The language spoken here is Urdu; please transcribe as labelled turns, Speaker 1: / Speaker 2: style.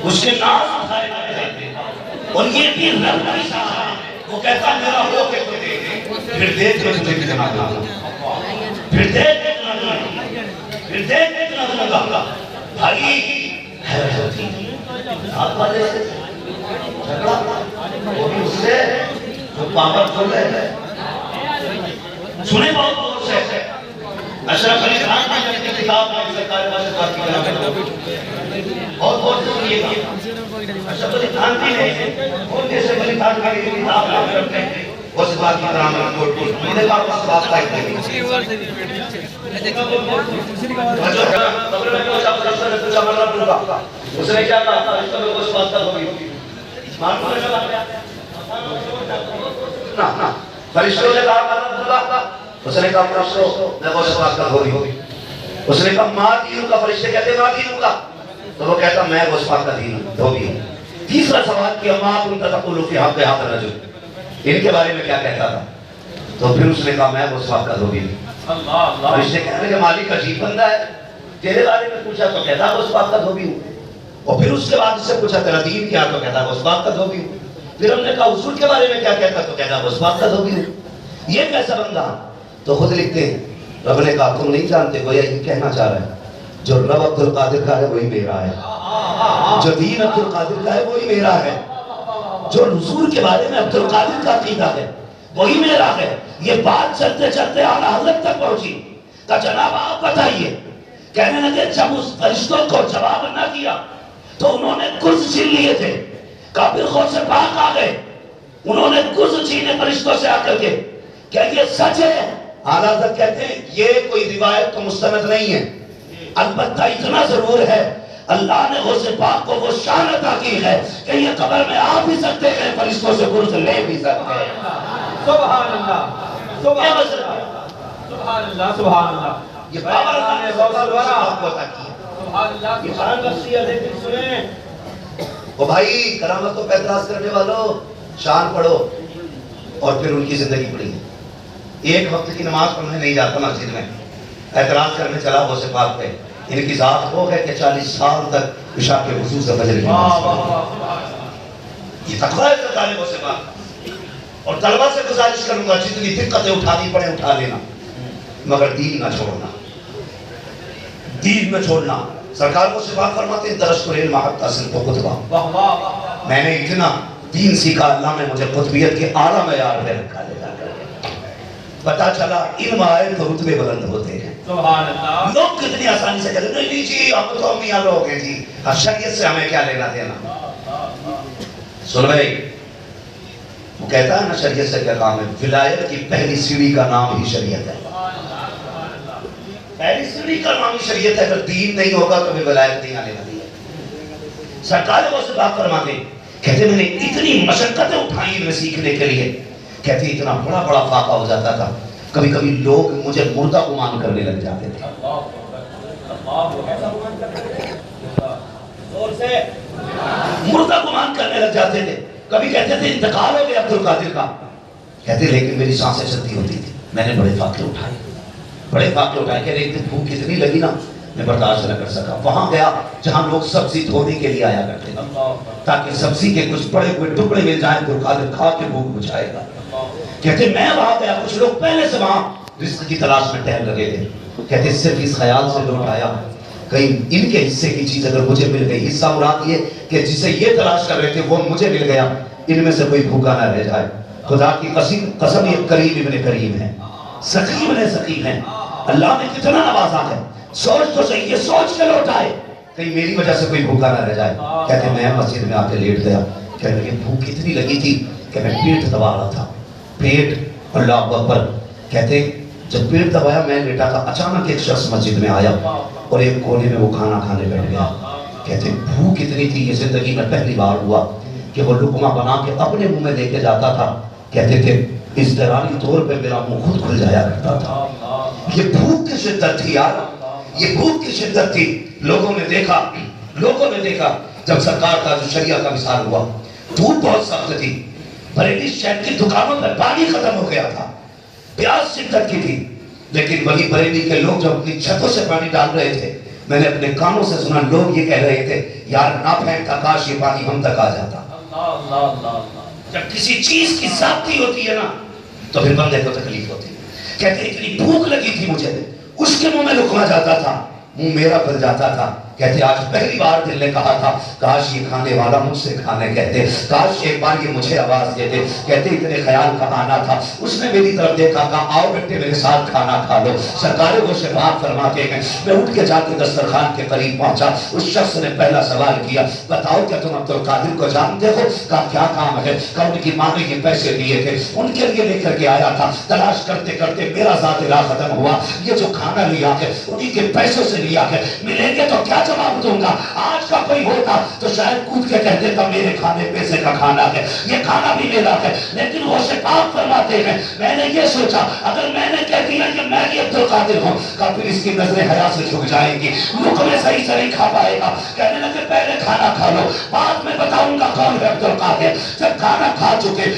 Speaker 1: اس کے ناز اٹھائے جاتے تھے اور یہ بھی رب کی شان ہے. وہ کہتا میرا ہو کے تو دیکھ, پھر دیکھ میں تجھے کتنا دوں گا, پھر دیکھ کتنا دوں گا, پھر دیکھ کتنا دوں گا. بھائی حیرت ہوتی آپ والے سے جھگڑا وہ بھی اس سے جو پاور کھول رہے ہیں. سنیں بہت بہت سے اشرف علی خان کی کتاب میں سرکار بات بات کی بہت بہت سنیے گا. اشرف علی خان کی نے اور جیسے علی خان کی کتاب نام کرتے ہیں وہ سے بات کی کرام کوٹ کوٹ میں نے کہا اس بات کا ایک اس نے کیا کہا اس میں اس بات کا ہوگی فرشتوں نے کہا اس نے کہا فرشتوں میں وہ سے بات کا ہوگی. اس نے کہا ماں دینوں کا, فرشتے کہتے ماں دینوں کا, تو وہ کہتا میں وہ بات کا دین دھوبی ہوں. تیسرا سوال کیا ماں ان کا تقولو فی حق حق رجل, ان کے بارے میں کیا کہتا تھا؟ تو پھر اس نے کہا میں وہ بات کا دھوبی ہوں. فرشتے کہتے کہ مالک عجیب بندہ ہے, تیرے بارے میں پوچھا تو کہتا وہ بات کا دھوبی ہوں. اور پھر اس کے بعد اس سے پوچھا تیرا دین کیا, تو کہتا وہ بات کا دھوبی ہوں. پھر ہم نے کہا اصول کے بارے میں کیا کہتا, تو کہتا وہ بات کا دھوبی ہوں. یہ کیسا بندہ؟ تو خود لکھتے ہیں رب نے کہا تم نہیں جانتے, گویا یہ کہنا چاہ رہا ہے جو رب عبد القادر کا ہے وہی میرا ہے, جو دین عبد القادر کا ہے وہی میرا ہے, جو حضور کے بارے میں عبد القادر کا عقیدہ ہے وہی میرا ہے. یہ بات چلتے چلتے اعلیٰ حضرت تک پہنچی. کہ جناب آپ بتائیے, کہنے لگے جب اس فرشتوں کو جواب نہ دیا تو انہوں نے گرز چھین لیے تھے. کافر خود سے پاک آ گئے, انہوں نے گرز چھینے فرشتوں سے آ کر کے کہ یہ سچ ہے. اعلیٰ حضرت کہتے ہیں یہ کوئی روایت تو مستند نہیں ہے, البتہ اتنا ضرور ہے اللہ نے غوث پاک کو وہ شان عطا کی ہے کہ یہ قبر میں آ بھی سکتے ہیں, فرشتوں سے گرز لے بھی سکتے ہیں.
Speaker 2: سبحان اللہ سبحان اللہ سبحان اللہ سبحان اللہ.
Speaker 1: یہ بابا اللہ نے غوث پاک کو عطا کی ہے.
Speaker 2: سبحان اللہ.
Speaker 1: یہ شان بخشی ہے. لیکن سنیں وہ بھائی کرامتوں پہ اعتراض کرنے والوں, شان پڑھو اور پھر ان کی زندگی پڑھی. ایک وقت کی نماز پڑھنے نہیں جاتا مسجد میں, اعتراض کرنے چلا غوث پاک پہ. ان کی ذات وہ ہے کہ 40 سال تک عشاء کے وضو سے فجر کی نماز. یہ تقویٰ ہے سرکار غوث پاک. اور طلبہ سے گزارش کروں گا جتنی دقتیں اٹھانی پڑے اٹھا لینا, مگر دین نہ چھوڑنا, دین نہ چھوڑنا. سرکار غوث پاک فرماتے ہیں درست العلم حتی صرف خطبہ, میں نے اتنا دین سیکھا اللہ نے مجھے قطبیت کے اعلیٰ معیار پہ رکھا. پتا چلا علم آئے تو رتبے بلند ہوتے ہیں.
Speaker 2: سبحان اللہ.
Speaker 1: لوگ کتنی آسانی سے کہتے ہیں نہیں جی ہم تو میاں لوگ ہیں جی, شریعت سے ہمیں کیا لینا دینا. سن بھائی, وہ کہتا ہے نا شریعت سے کیا کام ہے. ولایت کی پہلی سیڑھی کا نام ہی شریعت ہے. پہلی سیڑھی کا نام ہی شریعت ہے. اگر دین نہیں ہوگا تو پھر ولایت نہیں آنے والی ہے. سرکار وہ سے بات فرماتے ہیں, کہتے میں نے اتنی مشقتیں اٹھائی علم سیکھنے کے لیے, کہتے اتنا بڑا بڑا فاقہ ہو جاتا تھا, کبھی کبھی لوگ مجھے مردہ گمان کرنے لگ جاتے تھے. مردہ گمان کرنے لگ جاتے تھے. کبھی کہتے تھے انتقال ہو گیا عبد القادر کا, کہتے لیکن میری سانسیں چلتی ہوتی تھی. میں نے بڑے فاقے اٹھائے, بڑے فاقے اٹھائے. کہ ایک دن بھوک اتنی لگی نا میں برداشت نہ کر سکا. وہاں گیا جہاں لوگ سبزی دھونے کے لیے آیا کرتے تھے تاکہ سبزی کے کچھ بڑے ہوئے ٹکڑے مل جائیں, عبد القادر کھا کے بھوک بجھائے گا. کہتے میں وہاں گیا, کچھ لوگ پہلے سے وہاں رزق کی تلاش میں ٹہل لگے تھے. کہتے صرف اس خیال سے لوٹ آیا کہیں ان کے حصے کی چیز اگر مجھے مل گئی, حصہ مراد یہ کہ جسے یہ تلاش کر رہے تھے وہ مجھے مل گیا, ان میں سے کوئی بھوکا نہ رہ جائے. خدا کی قسم یہ کریم ابن کریم ہے, سقیم ابن سقیم ہے. اللہ نے کتنا نوازا ہے. سوچ تو صحیح, یہ سوچ کے لوٹ آئے کہیں میری وجہ سے کوئی بھوکا نہ رہ جائے. کہتے میں مسجد میں آ کے لیٹ گیا. کہنے لگے بھوک اتنی لگی تھی کہ میں پیٹ دبا رہا تھا, پیٹ. اللہ اکبر. کہتے جب پیٹ دبایا میں لیٹا تھا, اچانک ایک شخص مسجد میں آیا اور ایک کونے میں وہ کھانا کھانے بیٹھ گیا. کہتے بھوک اتنی تھی, یہ زندگی میں پہلی بار ہوا کہ وہ لقمہ بنا کے اپنے منہ میں لے کے جاتا تھا. کہتے تھے اضطراری طور پہ میرا منہ خود کھل جایا کرتا تھا. یہ بھوک کی شدت تھی یار, یہ بھوک کی شدت تھی. لوگوں نے دیکھا جب سرکار کا جو شریعہ کا مثال ہوا, دھوپ بہت سخت تھی, بریلی شہر کی دکانوں میں پانی ختم ہو گیا تھا, پیاس شدت کی تھی. لیکن وہی بریلی کے لوگ جب اپنی چھتوں سے پانی ڈال رہے تھے میں نے اپنے کانوں سے سنا لوگ یہ کہہ رہے تھے یار نہ پھینکتا کاش یہ پانی ہم تک آ جاتا. جب کسی چیز کی ذاتی ہوتی ہے نا تو پھر بندے کو تکلیف ہوتی ہے. کہتے اتنی بھوک لگی تھی مجھے, اس کے منہ میں لقمہ جاتا تھا, منہ میرا بھر جاتا تھا. کہتے آج پہلی بار دل نے کہا تھا کاش یہ کھانے والا مجھ سے کھانے, کہتے کاش ایک بار یہ مجھے آواز دیتے. کہتے اتنے خیال کا آنا تھا. اس نے میری طرف دیکھا, کہا آؤ بیٹے میرے ساتھ کھانا کھا لو. سرکار وہ شفاعت فرماتے ہیں میں اٹھ کے جا کے دسترخوان کے قریب پہنچا. اس شخص نے پہلا سوال کیا بتاؤ کیا تم عبدالقادر کو جانتے ہو؟ کہا کیا کام ہے؟ کہا ان کی ماں نے یہ پیسے دیے تھے ان کے لیے لے کر کے آیا تھا. تلاش کرتے کرتے میرا ذات الہ ختم ہوا. یہ جو کھانا لیا ہے انہی کے پیسوں سے لیا ہے. ملیں گے تو کیا جواب دوں گا؟ آج کا کوئی ہوتا تو شاید کود کے کہتے تھا میرے کھانے پیسے کا کھانا ہے, یہ کھانا بھی میرا ہے. لیکن وہ شفاعت فرماتے ہیں میں نے یہ سوچا اگر میں نے کہہ دیا کہ میں یہ عبدالقادر ہوں کا پھر اس کی نظریں حیا سے جھک جائیں گی, لقمے صحیح سے نہیں کھا پائے گا. کہنے لگے پہلے کھانا کھا لو بعد میں بتاؤں گا کون ہے عبدالقادر. جب کھانا کھا چکے